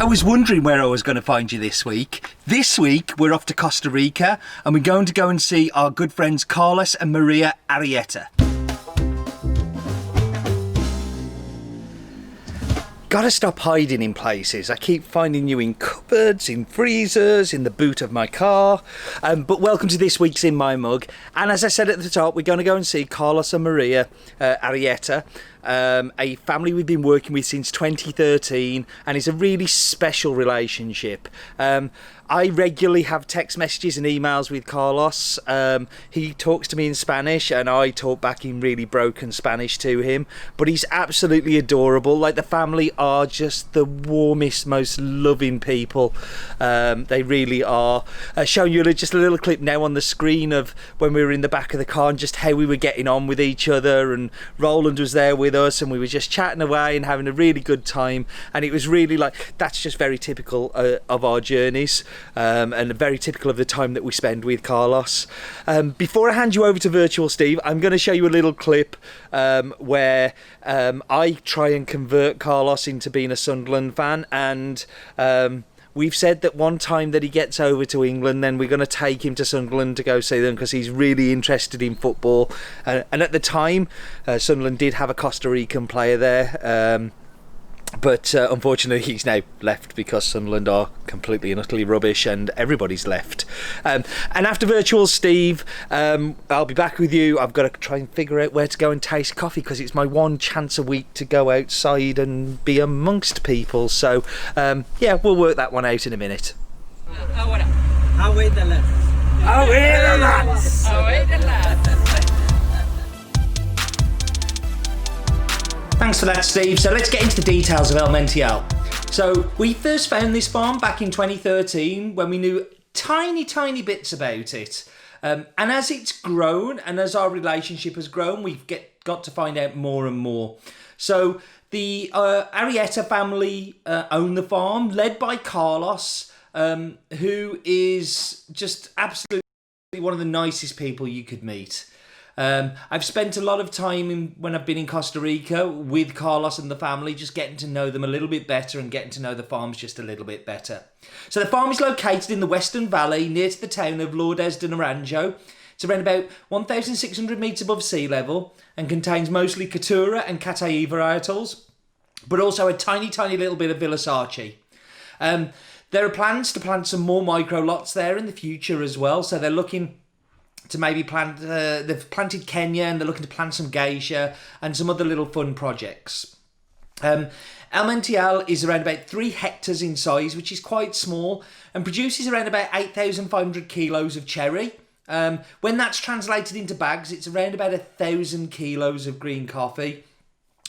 I was wondering where I was going to find you this week. This week, we're off to Costa Rica and we're going to go and see our good friends Carlos and Maria Arrieta. Gotta stop hiding in places. I keep finding you in cupboards, in freezers, in the boot of my car. But welcome to this week's In My Mug. And as I said at the top, we're going to go and see Carlos and Maria Arrieta, a family we've been working with since 2013, and it's a really special relationship. I regularly have text messages and emails with Carlos. He talks to me in Spanish and I talk back in really broken Spanish to him, but he's absolutely adorable. Like, the family are just the warmest, most loving people. They really are. Showing you just a little clip now on the screen of when we were in the back of the car and just how we were getting on with each other, and Roland was there with us and we were just chatting away and having a really good time, and it was really like, that's just very typical of our journeys. And very typical of the time that we spend with Carlos. Before I hand you over to Virtual Steve, I'm going to show you a little clip where I try and convert Carlos into being a Sunderland fan, and we've said that one time that he gets over to England, then we're going to take him to Sunderland to go see them, because he's really interested in football. And at the time, Sunderland did have a Costa Rican player there. But unfortunately he's now left because Sunderland are completely and utterly rubbish and everybody's left. And after Virtual Steve, I'll be back with you. I've got to try and figure out where to go and taste coffee, because it's my one chance a week to go outside and be amongst people. So yeah, we'll work that one out in a minute. Thanks for that, Steve. So let's get into the details of El Manantial. So we first found this farm back in 2013 when we knew tiny bits about it. And as it's grown and as our relationship has grown, we've got to find out more and more. So the Arrieta family own the farm, led by Carlos, who is just absolutely one of the nicest people you could meet. I've spent a lot of time when I've been in Costa Rica with Carlos and the family, just getting to know them a little bit better and getting to know the farms just a little bit better. So the farm is located in the Western Valley, near to the town of Lourdes de Naranjo. It's around about 1,600 metres above sea level and contains mostly Caturra and Cataí varietals, but also a tiny little bit of Villasarchi. There are plans to plant some more micro lots there in the future as well, so they're looking to maybe plant, they've planted Kenya and they're looking to plant some geisha and some other little fun projects. El Manantial is around about 3 hectares in size, which is quite small, and produces around about 8,500 kilos of cherry. When that's translated into bags, it's around about 1,000 kilos of green coffee,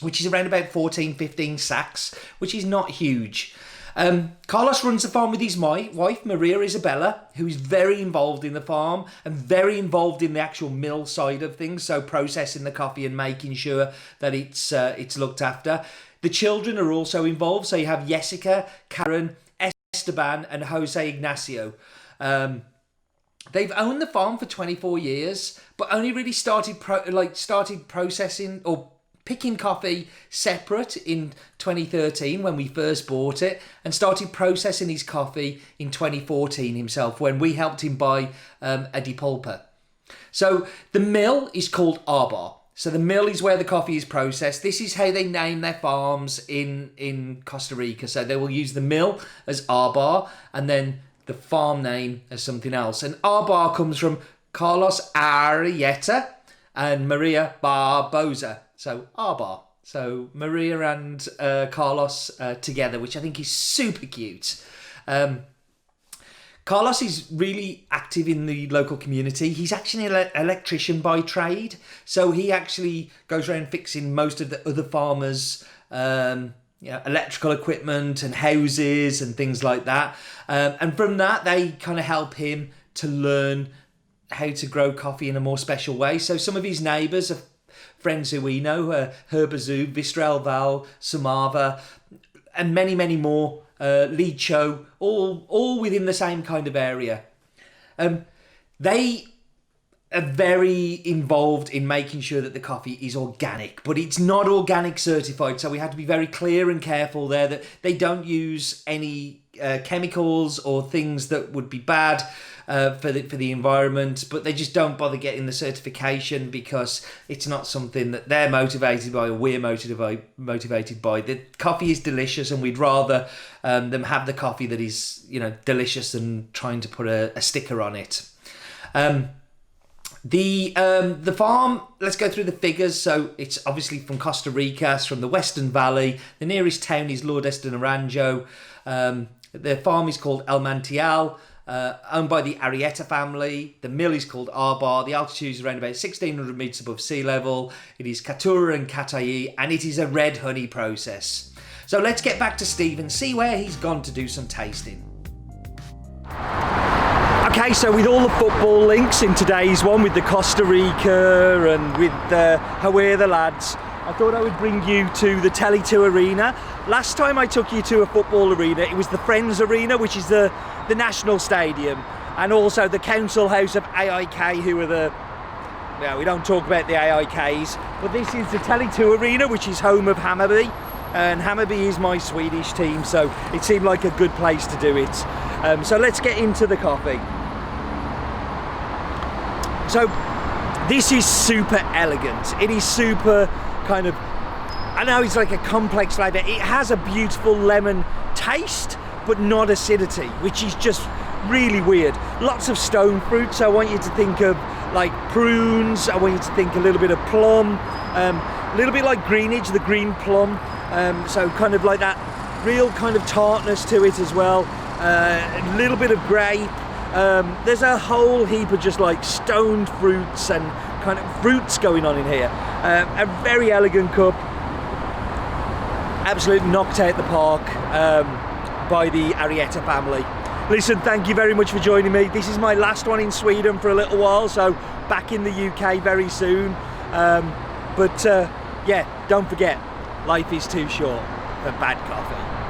which is around about 14-15 sacks, which is not huge. Carlos runs the farm with his wife, Maria Isabella, who is very involved in the farm and very involved in the actual mill side of things, so processing the coffee and making sure that it's looked after. The children are also involved, so you have Jessica, Karen, Esteban and Jose Ignacio. They've owned the farm for 24 years, but only really started processing or picking coffee separate in 2013 when we first bought it, and started processing his coffee in 2014 himself when we helped him buy a depulper. So the mill is called ARBAR. So the mill is where the coffee is processed. This is how they name their farms in Costa Rica. So they will use the mill as ARBAR and then the farm name as something else. And ARBAR comes from Carlos Arrieta and Maria Barbosa. So ARBAR. So Maria and Carlos together, which I think is super cute. Carlos is really active in the local community. He's actually an electrician by trade. So he actually goes around fixing most of the other farmers' electrical equipment and houses and things like that. And from that, they kind of help him to learn how to grow coffee in a more special way. So some of his neighbours are friends who we know, Herbazoo, Vistrel Val, Sumava, and many more, Licho, all within the same kind of area. They are very involved in making sure that the coffee is organic, but it's not organic certified. So we had to be very clear and careful there that they don't use any chemicals or things that would be bad for the environment, but they just don't bother getting the certification because it's not something that they're motivated by or we're motivated by. The coffee is delicious, and we'd rather them have the coffee that is, you know, delicious than trying to put a sticker on it. The farm, let's go through the figures. So it's obviously from Costa Rica, it's from the Western Valley. The nearest town is Lourdes de Naranjo. The farm is called El Manantial, owned by the Arrieta family. The mill is called ARBAR. The altitude is around about 1,600 metres above sea level. It is Caturra and Catayi, and it is a red honey process. So let's get back to Steve and see where he's gone to do some tasting. Okay, so with all the football links in today's one, with the Costa Rica and with How the lads, I thought I would bring you to the Tele2 Arena. Last time I took you to a football arena, it was the Friends Arena, which is the national stadium, and also the council house of AIK, who are the... Well, we don't talk about the AIKs, but this is the Tele2 Arena, which is home of Hammarby, and Hammarby is my Swedish team, so it seemed like a good place to do it. So let's get into the coffee. So this is super elegant. It is super kind of, I know it's like a complex flavour. It has a beautiful lemon taste, but not acidity, which is just really weird. Lots of stone fruit, so I want you to think of like prunes. I want you to think a little bit of plum, a little bit like greenage, the green plum. So kind of like that real kind of tartness to it as well. A little bit of grape. There's a whole heap of just like stoned fruits and kind of fruits going on in here. A very elegant cup, absolutely knocked out the park by the Arrieta family. Listen, thank you very much for joining me. This is my last one in Sweden for a little while, so back in the UK very soon. Yeah, don't forget, life is too short for bad coffee.